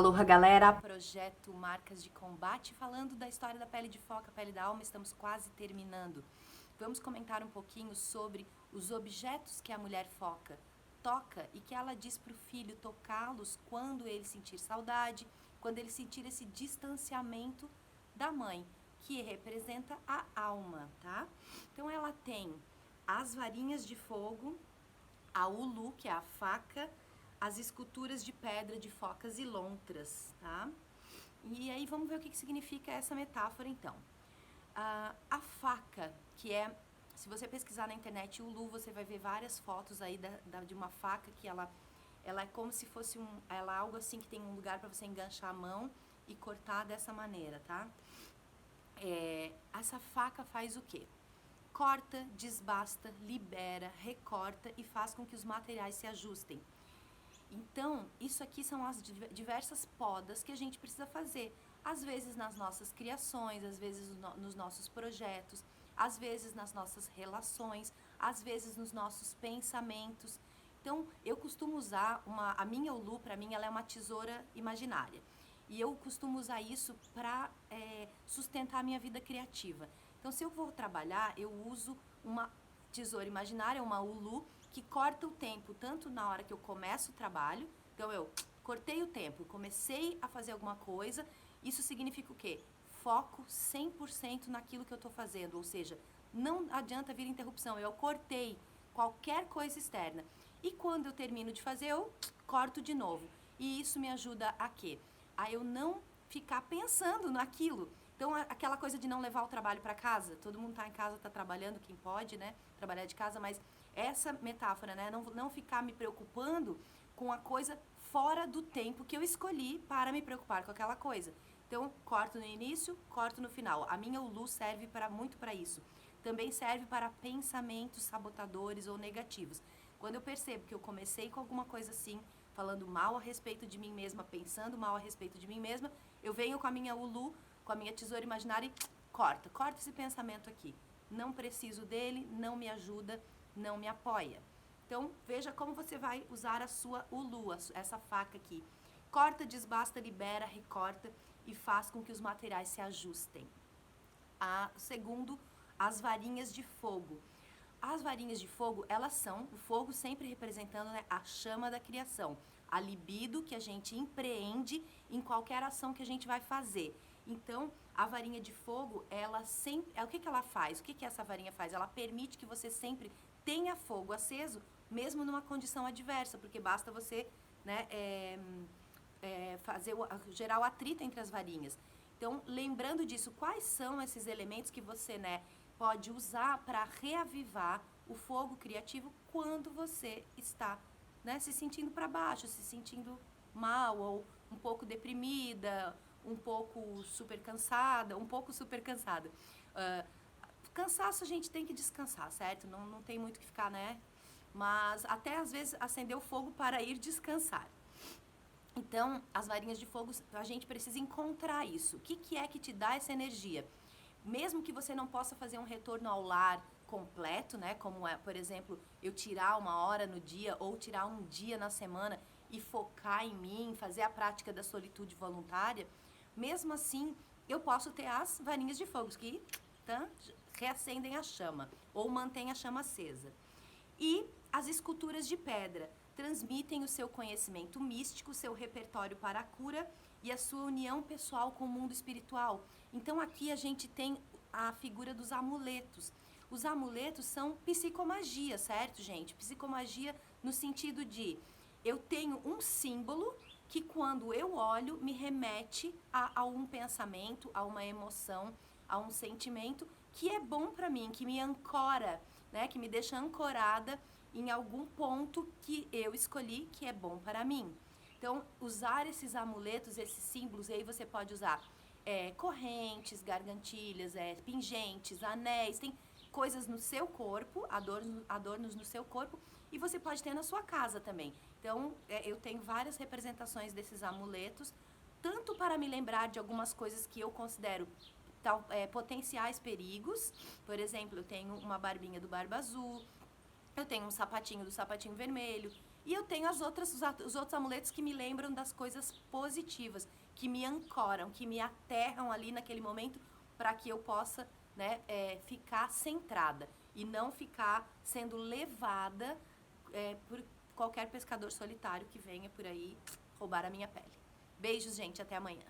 Aloha, galera! Projeto Marcas de Combate, falando da história da pele de foca, pele da alma, estamos quase terminando. Vamos comentar um pouquinho sobre os objetos que a mulher foca toca e que ela diz para o filho tocá-los quando ele sentir saudade, quando ele sentir esse distanciamento da mãe, que representa a alma, tá? Então ela tem as varinhas de fogo, a ulu, que é a faca, as esculturas de pedra de focas e lontras, tá? E aí vamos ver o que significa essa metáfora então. A faca, que é, se você pesquisar na internet ulu, você vai ver várias fotos aí de uma faca que ela é como se fosse ela é algo assim que tem um lugar para você enganchar a mão e cortar dessa maneira, tá? Essa faca faz o quê? Corta, desbasta, libera, recorta e faz com que os materiais se ajustem. Então, isso aqui são as diversas podas que a gente precisa fazer. Às vezes nas nossas criações, às vezes nos nossos projetos, às vezes nas nossas relações, às vezes nos nossos pensamentos. Então, eu costumo usar a minha ulu, para mim, ela é uma tesoura imaginária. E eu costumo usar isso para sustentar a minha vida criativa. Então, se eu vou trabalhar, eu uso uma tesoura imaginária, uma ulu, que corta o tempo, tanto na hora que eu começo o trabalho, então eu cortei o tempo, comecei a fazer alguma coisa, isso significa o quê? Foco 100% naquilo que eu estou fazendo, ou seja, não adianta vir interrupção, eu cortei qualquer coisa externa. E quando eu termino de fazer, eu corto de novo. E isso me ajuda a quê? A eu não ficar pensando naquilo. Então, aquela coisa de não levar o trabalho para casa, todo mundo está em casa, está trabalhando, quem pode, né? Trabalhar de casa, mas essa metáfora, né? Não ficar me preocupando com a coisa fora do tempo que eu escolhi para me preocupar com aquela coisa. Então, corto no início, corto no final. A minha ulu serve muito para isso. Também serve para pensamentos sabotadores ou negativos. Quando eu percebo que eu comecei com alguma coisa assim, falando mal a respeito de mim mesma, pensando mal a respeito de mim mesma, eu venho com a minha ulu, com a minha tesoura imaginária e corta esse pensamento aqui. Não preciso dele, não me ajuda, não me apoia. Então, veja como você vai usar a sua ulu, essa faca aqui. Corta, desbasta, libera, recorta e faz com que os materiais se ajustem. Segundo, as varinhas de fogo. As varinhas de fogo, elas são, o fogo sempre representando, né, a chama da criação, a libido que a gente empreende em qualquer ação que a gente vai fazer. Então, a varinha de fogo, ela sempre, o que ela faz? O que essa varinha faz? Ela permite que você sempre tenha fogo aceso, mesmo numa condição adversa, porque basta você, né, gerar o atrito entre as varinhas. Então, lembrando disso, quais são esses elementos que você, né, pode usar para reavivar o fogo criativo quando você está, né, se sentindo para baixo, se sentindo mal ou um pouco deprimida, um pouco super cansada. Cansaço a gente tem que descansar, certo? Não tem muito o que ficar, né? Mas até às vezes acender o fogo para ir descansar. Então, as varinhas de fogo, a gente precisa encontrar isso. O que é que te dá essa energia? Mesmo que você não possa fazer um retorno ao lar completo, né? Como é, por exemplo, eu tirar uma hora no dia ou tirar um dia na semana e focar em mim, fazer a prática da solitude voluntária, mesmo assim, eu posso ter as varinhas de fogo que reacendem a chama ou mantêm a chama acesa. E as esculturas de pedra transmitem o seu conhecimento místico, seu repertório para a cura e a sua união pessoal com o mundo espiritual. Então aqui a gente tem a figura dos amuletos. Os amuletos são psicomagia, certo, gente? Psicomagia no sentido de eu tenho um símbolo que quando eu olho me remete a um pensamento, a uma emoção, a um sentimento que é bom para mim, que me ancora, né, que me deixa ancorada em algum ponto que eu escolhi que é bom para mim. Então, usar esses amuletos, esses símbolos, e aí você pode usar correntes, gargantilhas, pingentes, anéis, tem coisas no seu corpo, adornos no seu corpo, e você pode ter na sua casa também. Então, eu tenho várias representações desses amuletos, tanto para me lembrar de algumas coisas que eu considero potenciais perigos. Por exemplo, eu tenho uma barbinha do Barba Azul, eu tenho um sapatinho do Sapatinho Vermelho, E eu tenho os outros amuletos que me lembram das coisas positivas, que me ancoram, que me aterram ali naquele momento para que eu possa, né, ficar centrada e não ficar sendo levada por qualquer pescador solitário que venha por aí roubar a minha pele. Beijos, gente, até amanhã.